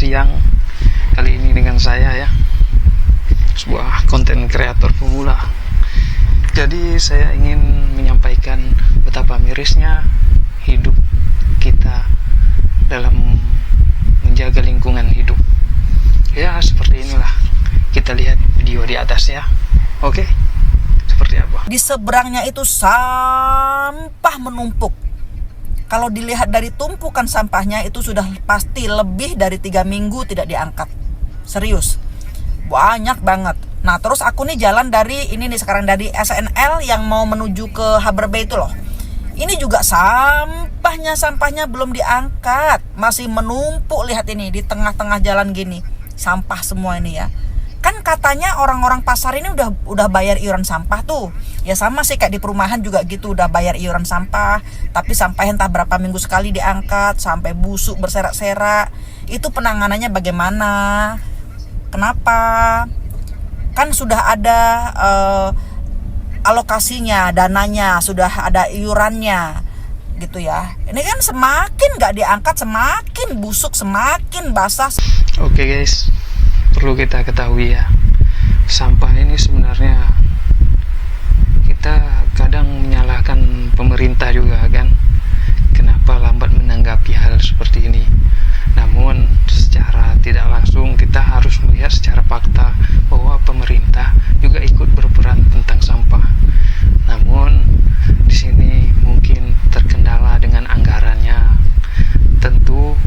siang. Kali ini dengan saya ya, sebuah konten kreator pemula. Jadi saya ingin menyampaikan betapa mirisnya hidup kita dalam menjaga lingkungan hidup. Ya seperti inilah, kita lihat video di atas ya. Oke, seperti apa? Di seberangnya itu sampah menumpuk. Kalau dilihat dari tumpukan sampahnya itu sudah pasti lebih dari 3 minggu tidak diangkat. Serius, banyak banget. Nah terus aku nih jalan dari ini nih sekarang dari SNL yang mau menuju ke Harbour Bay itu loh. Ini juga sampahnya belum diangkat, masih menumpuk. Lihat ini di tengah-tengah jalan gini, sampah semua ini ya. Kan katanya orang-orang pasar ini udah bayar iuran sampah tuh. Ya sama sih kayak di perumahan juga gitu, udah bayar iuran sampah. Tapi sampah entah berapa minggu sekali diangkat, sampai busuk berserak-serak. Itu penanganannya bagaimana? Kenapa? Kan sudah ada alokasinya, dananya, sudah ada iurannya gitu ya. Ini kan semakin gak diangkat, semakin busuk, semakin basah. Oke guys, perlu kita ketahui ya, sampah ini sebenarnya kita kadang menyalahkan pemerintah juga kan, kenapa lambat menanggapi hal seperti ini. Namun secara tidak langsung kita harus melihat secara fakta bahwa pemerintah juga ikut berperan tentang sampah. Namun di sini mungkin terkendala dengan anggarannya. Tentu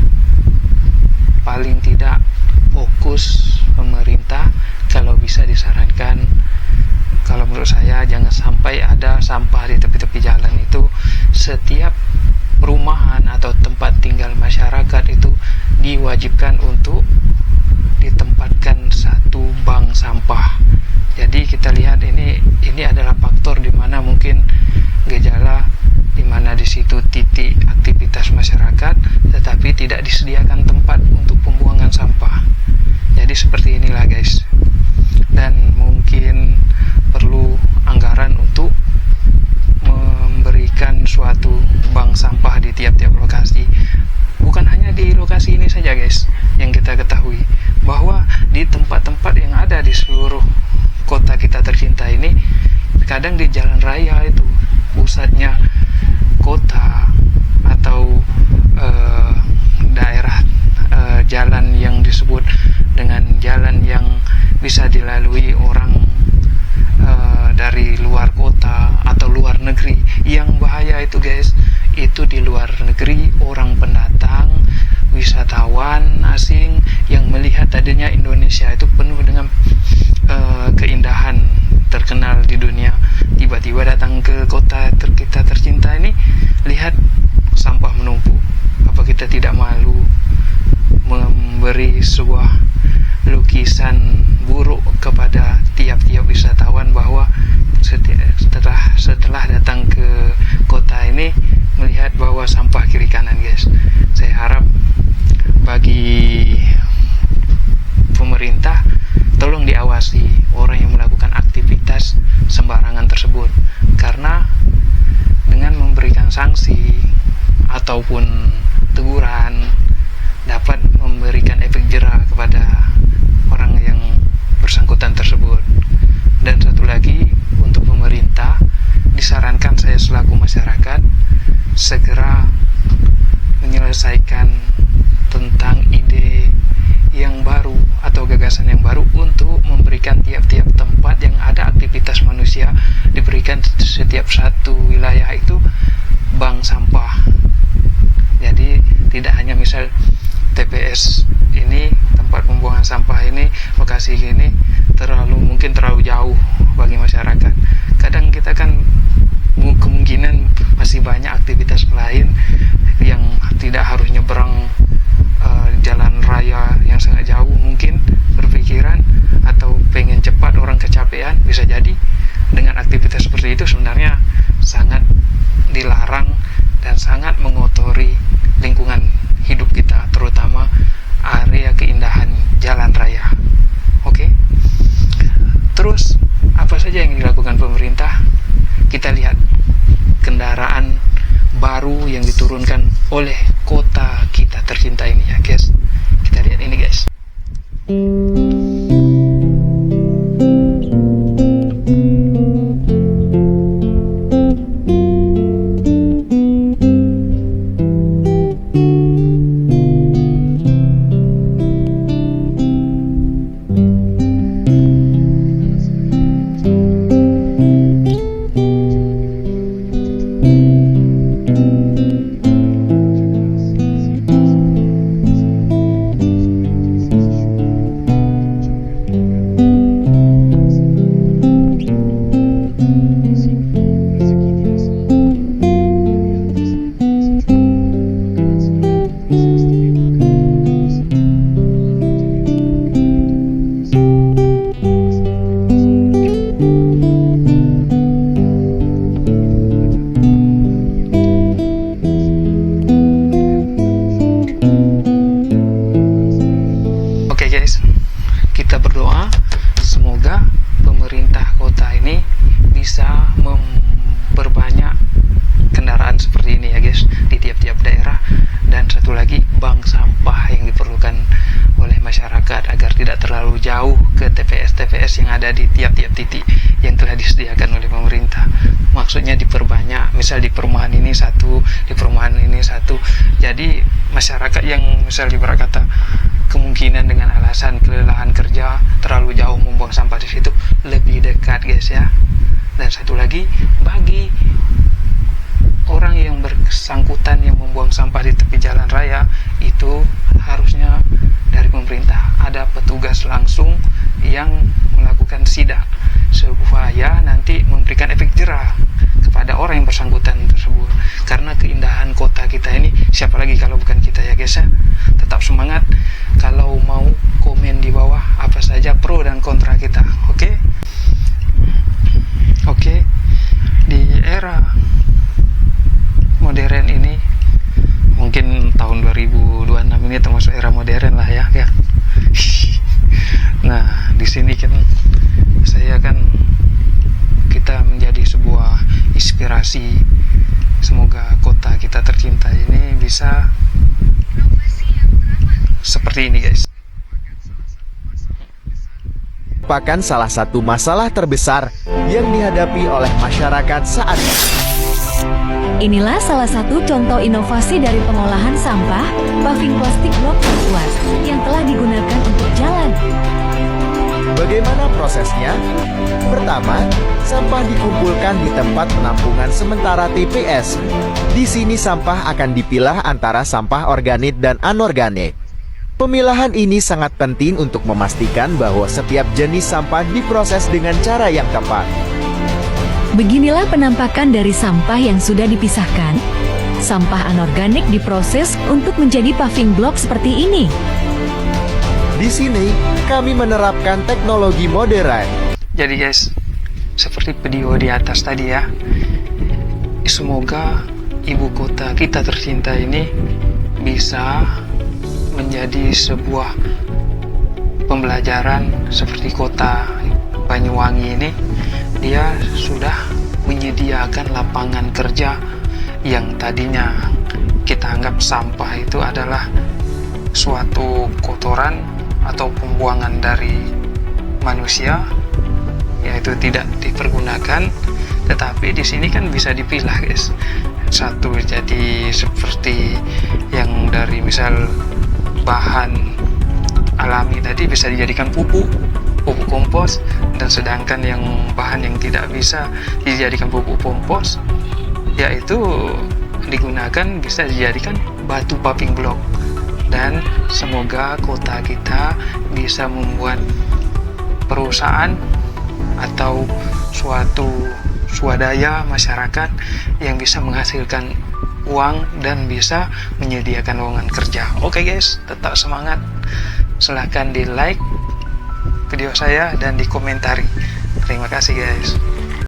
paling tidak fokus pemerintah kalau bisa disarankan, kalau menurut saya jangan sampai ada sampah di tepi-tepi jalan itu. Setiap perumahan atau tempat tinggal masyarakat itu diwajibkan untuk ditempatkan satu bank sampah. Jadi kita lihat ini adalah faktor di mana mungkin gejala di mana di situ titik aktivitas masyarakat tetapi tidak disediakan tempat untuk pembuangan sampah. Jadi seperti inilah guys. Dan mungkin perlu anggaran untuk memberikan suatu bank sampah di tiap-tiap lokasi. Bukan hanya di lokasi ini saja guys, yang kita ketahui bahwa di tempat-tempat yang ada di seluruh kota kita tercinta ini, kadang di jalan raya itu pusatnya kota atau daerah jalan yang disebut dengan jalan yang bisa dilalui orang dari luar kota atau luar negeri. Yang bahaya itu guys, itu di luar negeri orang pendatang, wisatawan asing yang melihat tadinya Indonesia itu penuh dengan keindahan terkenal di dunia, tiba-tiba datang ke kota kita tercinta ini, lihat sampah menumpuk. Apa kita tidak malu memberi sebuah lukisan buruk kepada tiap-tiap wisatawan bahwa setelah datang ke kota ini melihat bahwa sampah kiri kanan guys. Saya harap bagi pemerintah tolong diawasi orang yang melakukan aktivitas sembarangan tersebut, karena dengan memberikan sanksi ataupun teguran dapat memberikan efek jera kepada orang yang bersangkutan tersebut. Dan satu lagi, untuk pemerintah disarankan saya selaku masyarakat segera menyelesaikan tentang ide yang baru atau gagasan yang baru untuk memberikan tiap-tiap tempat yang ada aktivitas manusia, diberikan setiap satu wilayah itu bank sampah. Jadi tidak hanya misal TPS ini, tempat pembuangan sampah ini, lokasi ini mungkin terlalu jauh bagi masyarakat. Kadang kita kan kemungkinan masih banyak aktivitas lain yang tidak harus nyebrang jalan raya yang sangat jauh, mungkin berpikiran atau pengen cepat, orang kecapean, bisa jadi dengan aktivitas seperti itu sebenarnya sangat dilarang dan sangat mengotori lingkungan hidup kita, terutama area keindahan jalan raya. Oke. Terus apa saja yang dilakukan pemerintah? Kita lihat kendaraan baru yang diturunkan oleh kota kita tercinta ini ya guys. Kita lihat ini guys. Oke guys, kita berdoa semoga pemerintah kota ini bisa memperbanyak kendaraan seperti ini ya guys di tiap-tiap daerah, dan satu lagi bank sampah yang diperlukan oleh masyarakat agar tidak terlalu jauh ke TPS-TPS yang ada di tiap-tiap titik yang telah disediakan oleh pemerintah. Maksudnya diperbanyak, misal di perumahan ini satu, di perumahan ini satu. Jadi masyarakat yang misal berkata kemungkinan dengan alasan kelelahan kerja terlalu jauh membuang sampah di situ, lebih dekat guys ya. Dan satu lagi, bagi orang yang bersangkutan yang membuang sampah di tepi jalan raya, itu harusnya dari pemerintah ada petugas langsung yang melakukan sidak supaya nanti memberikan efek jerah kepada orang yang bersangkutan tersebut. Karena keindahan kota kita ini, siapa lagi kalau bukan kita ya guys ya. Tetap semangat. Kalau mau komen di bawah apa saja pro dan kontra kita, oke? Oke, di era modern ini, mungkin tahun 2026 ini termasuk era modern lah ya. Nah, di sini kan kita menjadi sebuah inspirasi. Semoga kota kita tercinta ini bisa seperti ini guys. Merupakan salah satu masalah terbesar yang dihadapi oleh masyarakat saat ini. Inilah salah satu contoh inovasi dari pengolahan sampah, paving plastik blok terluas yang telah digunakan untuk jalan. Bagaimana prosesnya? Pertama, sampah dikumpulkan di tempat penampungan sementara TPS. Di sini sampah akan dipilah antara sampah organik dan anorganik. Pemilahan ini sangat penting untuk memastikan bahwa setiap jenis sampah diproses dengan cara yang tepat. Beginilah penampakan dari sampah yang sudah dipisahkan. Sampah anorganik diproses untuk menjadi paving block seperti ini. Di sini, kami menerapkan teknologi modern. Jadi guys, seperti video di atas tadi ya, semoga ibu kota kita tercinta ini bisa menjadi sebuah pembelajaran seperti kota Banyuwangi ini. Dia sudah menyediakan lapangan kerja yang tadinya kita anggap sampah itu adalah suatu kotoran atau pembuangan dari manusia, yaitu tidak dipergunakan. Tetapi di sini kan bisa dipilah guys. Satu jadi seperti yang dari misal bahan alami tadi bisa dijadikan pupuk kompos, dan sedangkan yang bahan yang tidak bisa dijadikan pupuk kompos yaitu digunakan bisa dijadikan batu paving block. Dan semoga kota kita bisa membuat perusahaan atau suatu swadaya masyarakat yang bisa menghasilkan uang dan bisa menyediakan lowongan kerja. Oke guys, tetap semangat. Silahkan di like video saya dan di komentari. Terima kasih guys.